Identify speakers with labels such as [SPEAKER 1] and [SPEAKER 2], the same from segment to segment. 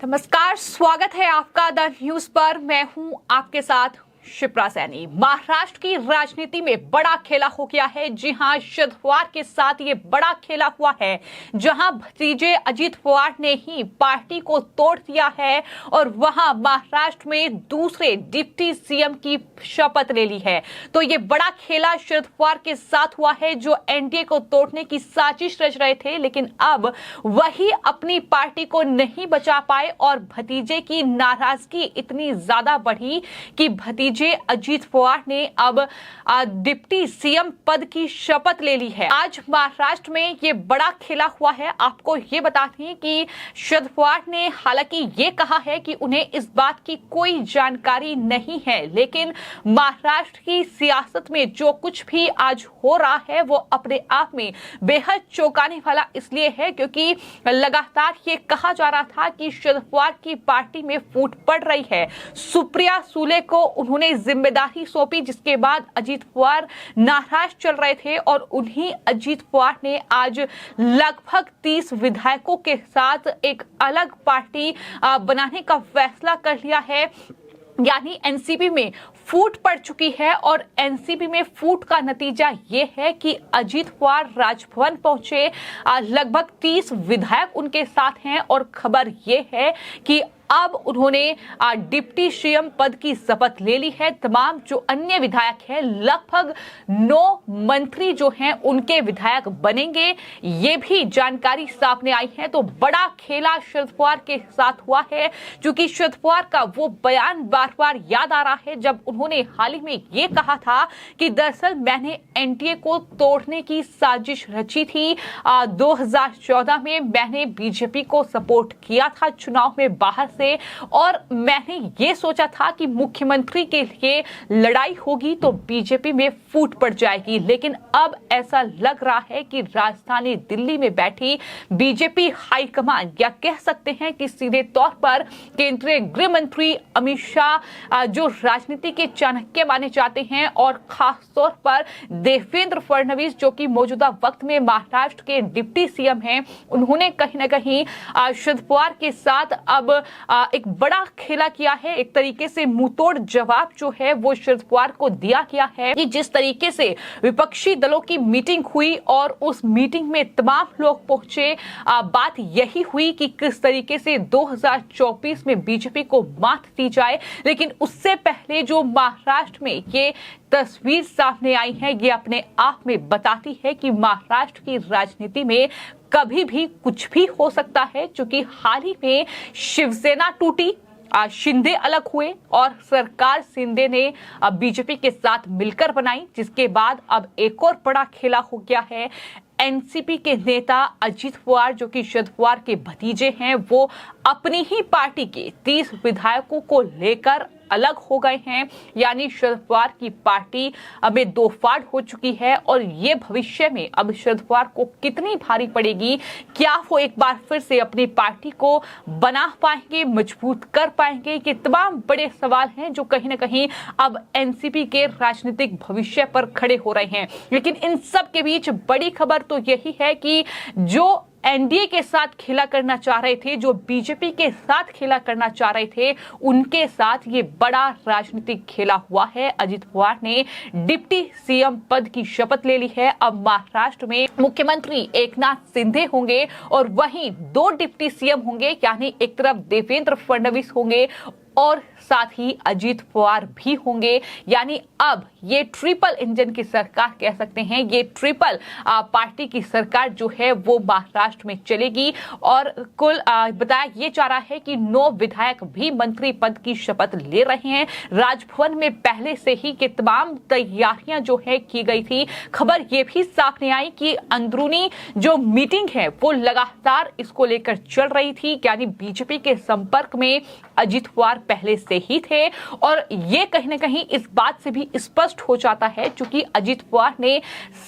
[SPEAKER 1] नमस्कार, स्वागत है आपका द न्यूज पर। मैं हूं आपके साथ शिप्रा सैनी। महाराष्ट्र की राजनीति में बड़ा खेला हो गया है। जी हां, शरद पवार के साथ ये बड़ा खेला हुआ है, जहां भतीजे अजित पवार ने ही पार्टी को तोड़ दिया है और वहां महाराष्ट्र में दूसरे डिप्टी सीएम की शपथ ले ली है। तो ये बड़ा खेला शरद पवार के साथ हुआ है, जो एनडीए को तोड़ने की साजिश रच रहे थे, लेकिन अब वही अपनी पार्टी को नहीं बचा पाए और भतीजे की नाराजगी इतनी ज्यादा बढ़ी कि भतीजे अजित पवार ने अब डिप्टी सीएम पद की शपथ ले ली है। आज महाराष्ट्र में ये बड़ा खेला हुआ है। आपको ये बता दें कि शरद पवार ने हालांकि ये कहा है कि उन्हें इस बात की कोई जानकारी नहीं है, लेकिन महाराष्ट्र की सियासत में जो कुछ भी आज हो रहा है वो अपने आप में बेहद चौंकाने वाला इसलिए है क्योंकि लगातार ये कहा जा रहा था कि शरद पवार की पार्टी में फूट पड़ रही है। सुप्रिया सुले को उन्होंने जिम्मेदारी सौंपी, जिसके बाद अजित पवार नाराज चल रहे थे और उन्हीं अजित पवार ने आज लगभग 30 विधायकों के साथ एक अलग पार्टी बनाने का फैसला कर लिया है। यानी एनसीपी में फूट पड़ चुकी है और एनसीपी में फूट का नतीजा ये है कि अजित पवार राजभवन पहुंचे। लगभग 30 विधायक उनके साथ हैं और खबर ये है कि अब उन्होंने डिप्टी सीएम पद की शपथ ले ली है। तमाम जो अन्य विधायक हैं, लगभग 9 मंत्री जो हैं उनके विधायक बनेंगे, ये भी जानकारी सामने आई है। तो बड़ा खेला शरद पवार के साथ हुआ है, क्योंकि शरद पवार का वो बयान बार बार याद आ रहा है जब उन्होंने हाल ही में ये कहा था कि दरअसल मैंने एनडीए को तोड़ने की साजिश रची थी। 2014 में मैंने बीजेपी को सपोर्ट किया था चुनाव में बाहर से, और मैंने ये सोचा था कि मुख्यमंत्री के लिए लड़ाई होगी तो बीजेपी में फूट पड़ जाएगी, लेकिन अब ऐसा लग रहा है कि राजधानी दिल्ली में बैठी बीजेपी हाईकमान, या कह सकते हैं कि सीधे तौर पर केंद्रीय गृह मंत्री अमित शाह, जो राजनीति के चाणक्य माने जाते हैं, और खास तौर पर देवेंद्र फडणवीस जो कि मौजूदा वक्त में महाराष्ट्र के डिप्टी सीएम हैं, उन्होंने कहीं ना कहीं शरद पवार के साथ अब एक बड़ा खेला किया है। एक तरीके से मुंहतोड़ जवाब जो है वो शरद पवार को दिया गया है कि जिस तरीके से विपक्षी दलों की मीटिंग हुई और उस मीटिंग में तमाम लोग पहुंचे, बात यही हुई कि किस तरीके से 2024 में बीजेपी को मात दी जाए। लेकिन उससे पहले जो महाराष्ट्र में ये तस्वीर सामने आई है, ये अपने आप में बताती है कि महाराष्ट्र की राजनीति में कभी भी कुछ भी हो सकता है। क्योंकि हाल ही में शिवसेना टूटी, शिंदे अलग हुए और सरकार शिंदे ने बीजेपी के साथ मिलकर बनाई, जिसके बाद अब एक और बड़ा खेला हो गया है। एनसीपी के नेता अजित पवार जो कि शरद पवार के भतीजे हैं, वो अपनी ही पार्टी के 30 विधायकों को लेकर अलग हो गए हैं। यानी शरद पवार की पार्टी अब दो फाड़ हो चुकी है और ये भविष्य में अब शरद पवार को कितनी भारी पड़ेगी। क्या वो एक बार फिर से अपनी पार्टी को बना पाएंगे, मजबूत कर पाएंगे? ये तमाम बड़े सवाल हैं जो कहीं ना कहीं अब एनसीपी के राजनीतिक भविष्य पर खड़े हो रहे हैं। लेकिन इन सब के बीच बड़ी खबर तो यही है कि जो एनडीए के साथ खेला करना चाह रहे थे, जो बीजेपी के साथ खेला करना चाह रहे थे, उनके साथ ये बड़ा राजनीतिक खेला हुआ है। अजित पवार ने डिप्टी सीएम पद की शपथ ले ली है। अब महाराष्ट्र में मुख्यमंत्री एकनाथ शिंदे होंगे और वहीं 2 डिप्टी सीएम होंगे, यानी एक तरफ देवेंद्र फडणवीस होंगे और साथ ही अजित पवार भी होंगे। यानी अब ये ट्रिपल इंजन की सरकार कह सकते हैं, ये ट्रिपल पार्टी की सरकार जो है वो महाराष्ट्र में चलेगी। और कुल बताया ये जा रहा है कि 9 विधायक भी मंत्री पद की शपथ ले रहे हैं। राजभवन में पहले से ही के तमाम तैयारियां जो है की गई थी। खबर ये भी सामने आई कि अंदरूनी जो मीटिंग है वो लगातार इसको लेकर चल रही थी, यानी बीजेपी के संपर्क में अजित पवार पहले से ही थे। और ये कहीं ना कहीं इस बात से भी स्पष्ट हो जाता है, क्योंकि अजित पवार ने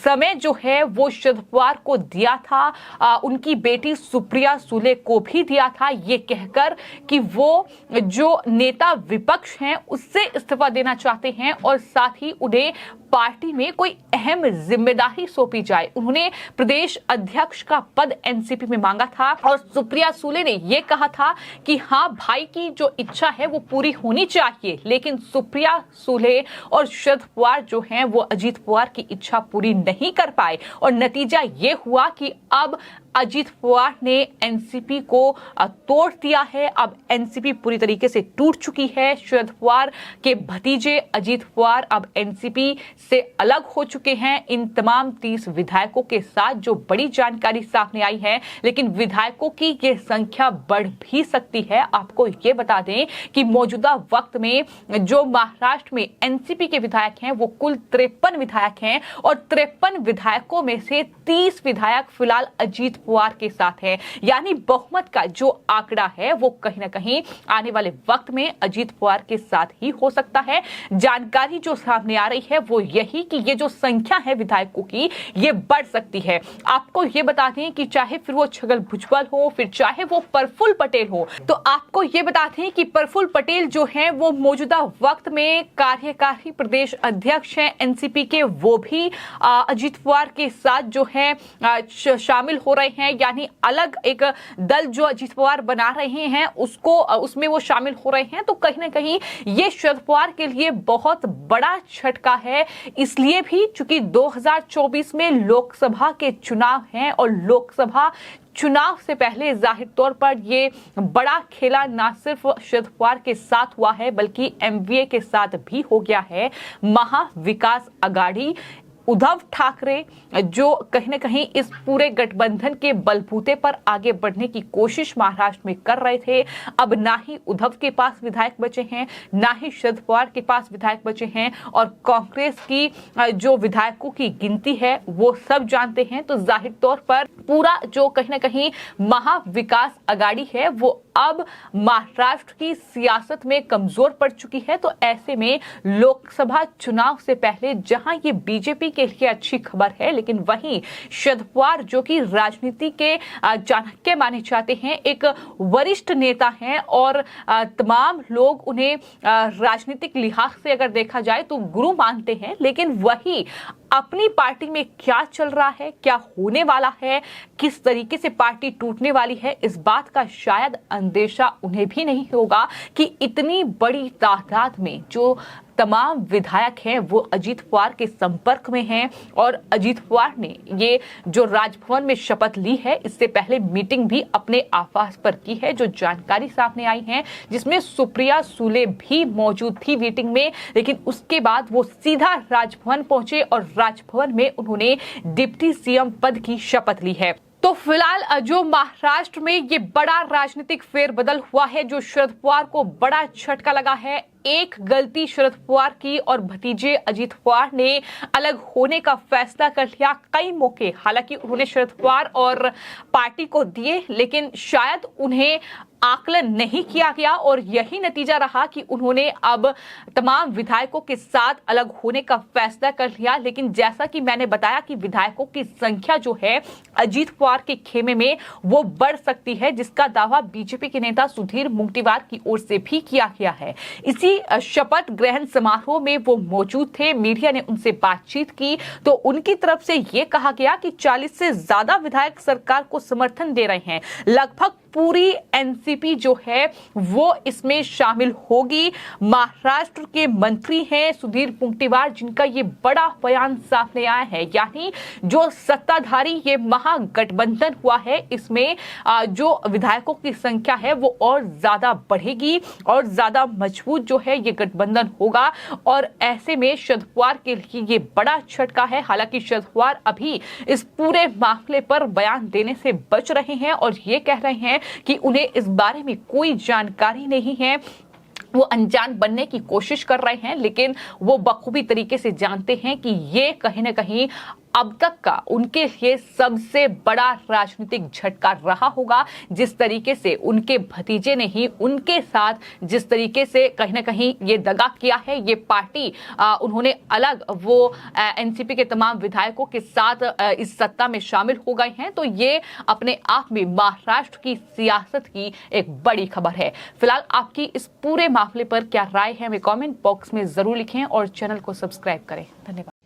[SPEAKER 1] समय जो है वो शरद पवार को दिया था, उनकी बेटी सुप्रिया सुले को भी दिया था, ये कहकर कि वो जो नेता विपक्ष हैं उससे इस्तीफा देना चाहते हैं और साथ ही उन्हें पार्टी में कोई अहम जिम्मेदारी सौंपी जाए। उन्होंने प्रदेश अध्यक्ष का पद एनसीपी में मांगा था और सुप्रिया सुले ने यह कहा था कि हाँ, भाई की जो इच्छा है वो पूरी होनी चाहिए, लेकिन सुप्रिया सुले और शरद पवार जो हैं वो अजीत पवार की इच्छा पूरी नहीं कर पाए और नतीजा ये हुआ कि अब अजीत पवार ने एनसीपी को तोड़ दिया है। अब एनसीपी पूरी तरीके से टूट चुकी है। शरद पवार के भतीजे अजीत पवार अब एनसीपी से अलग हो चुके हैं। इन तमाम 30 विधायकों के साथ जो बड़ी जानकारी सामने आई है, लेकिन विधायकों की ये संख्या बढ़ भी सकती है। आपको ये बता दें कि मौजूदा वक्त में जो महाराष्ट्र में एनसीपी के विधायक हैं वो कुल 53 विधायक हैं और 53 विधायकों में से 30 विधायक फिलहाल अजीत पवार के साथ है। यानी बहुमत का जो आंकड़ा है वो कहीं ना कहीं आने वाले वक्त में अजीत पवार के साथ ही हो सकता है। जानकारी जो सामने आ रही है वो यही कि ये जो संख्या है विधायकों की ये बढ़ सकती है। आपको ये बता दें कि चाहे फिर वो छगन भुजबल हो, फिर चाहे वो प्रफुल्ल पटेल हो, तो आपको ये बता दें कि प्रफुल्ल पटेल जो है वो मौजूदा वक्त में कार्यकारी प्रदेश अध्यक्ष हैं एनसीपी के, वो भी अजीत पवार के साथ जो है शामिल हो रहे हैं। यानी अलग एक दल जो अजीत पवार बना रहे हैं उसमें वो शामिल हो रहे हैं। तो कहीं ना कहीं ये शरद पवार के लिए बहुत बड़ा झटका है, इसलिए भी चूंकि 2024 में लोकसभा के चुनाव हैं और लोकसभा चुनाव से पहले जाहिर तौर पर ये बड़ा खेला ना सिर्फ शरद पवार के साथ हुआ है बल्कि एमवीए के साथ भी हो गया है। महाविकास अघाड़ी उद्धव ठाकरे जो कहीं ना कहीं इस पूरे गठबंधन के बलबूते पर आगे बढ़ने की कोशिश महाराष्ट्र में कर रहे थे। अब ना ही उद्धव के पास विधायक बचे हैं, ना ही शरद पवार के पास विधायक बचे हैं और कांग्रेस की जो विधायकों की गिनती है वो सब जानते हैं। तो जाहिर तौर पर पूरा जो कहीं ना कहीं महाविकास अघाड़ी है वो अब महाराष्ट्र की सियासत में कमजोर पड़ चुकी है। तो ऐसे में लोकसभा चुनाव से पहले जहां ये बीजेपी के लिए अच्छी खबर है, लेकिन वहीं शरद पवार जो कि राजनीति के चाणक्य माने जाते हैं, एक वरिष्ठ नेता हैं और तमाम लोग उन्हें राजनीतिक लिहाज से अगर देखा जाए तो गुरु मानते हैं, लेकिन वही अपनी पार्टी में क्या चल रहा है, क्या होने वाला है, किस तरीके से पार्टी टूटने वाली है, इस बात का शायद अंदेशा उन्हें भी नहीं होगा कि इतनी बड़ी तादाद में जो तमाम विधायक हैं वो अजीत पवार के संपर्क में हैं। और अजीत पवार ने ये जो राजभवन में शपथ ली है, इससे पहले मीटिंग भी अपने आवास पर की है, जो जानकारी सामने आई है, जिसमें सुप्रिया सुले भी मौजूद थी मीटिंग में। लेकिन उसके बाद वो सीधा राजभवन पहुंचे और राजभवन में उन्होंने डिप्टी सीएम पद की शपथ ली है। तो फिलहाल जो महाराष्ट्र में ये बड़ा राजनीतिक फेरबदल हुआ है, जो शरद पवार को बड़ा झटका लगा है। एक गलती शरद पवार की और भतीजे अजीत पवार ने अलग होने का फैसला कर लिया। कई मौके हालांकि उन्होंने शरद पवार और पार्टी को दिए, लेकिन शायद उन्हें आकलन नहीं किया गया और यही नतीजा रहा कि उन्होंने अब तमाम विधायकों के साथ अलग होने का फैसला कर लिया। लेकिन जैसा कि मैंने बताया कि विधायकों की संख्या जो है अजीत पवार के खेमे में वो बढ़ सकती है, जिसका दावा बीजेपी के नेता सुधीर मुंगटीवार की ओर से भी किया गया है। इसी शपथ ग्रहण समारोह में वो मौजूद थे। मीडिया ने उनसे बातचीत की तो उनकी तरफ से ये कहा गया कि 40 से ज्यादा विधायक सरकार को समर्थन दे रहे हैं। लगभग पूरी एनसीपी जो है वो इसमें शामिल होगी। महाराष्ट्र के मंत्री हैं सुधीर मुंगटीवार, जिनका ये बड़ा बयान सामने आया है। यानी जो सत्ताधारी ये महागठबंधन हुआ है, इसमें जो विधायकों की संख्या है वो और ज्यादा बढ़ेगी और ज्यादा मजबूत जो है ये गठबंधन होगा। और ऐसे में शरद पवार के लिए ये बड़ा झटका है। हालांकि शरद पवार अभी इस पूरे मामले पर बयान देने से बच रहे हैं और ये कह रहे हैं कि उन्हें इस बारे में कोई जानकारी नहीं है। वो अनजान बनने की कोशिश कर रहे हैं, लेकिन वो बखूबी तरीके से जानते हैं कि ये कहीं ना कहीं अब तक का उनके लिए सबसे बड़ा राजनीतिक झटका रहा होगा। जिस तरीके से उनके भतीजे ने ही उनके साथ जिस तरीके से कहीं ना कहीं ये दगा किया है, ये पार्टी उन्होंने अलग वो एनसीपी के तमाम विधायकों के साथ इस सत्ता में शामिल हो गए हैं। तो ये अपने आप में महाराष्ट्र की सियासत की एक बड़ी खबर है। फिलहाल आपकी इस पूरे मामले पर क्या राय है, हमें कमेंट बॉक्स में जरूर लिखें और चैनल को सब्सक्राइब करें। धन्यवाद।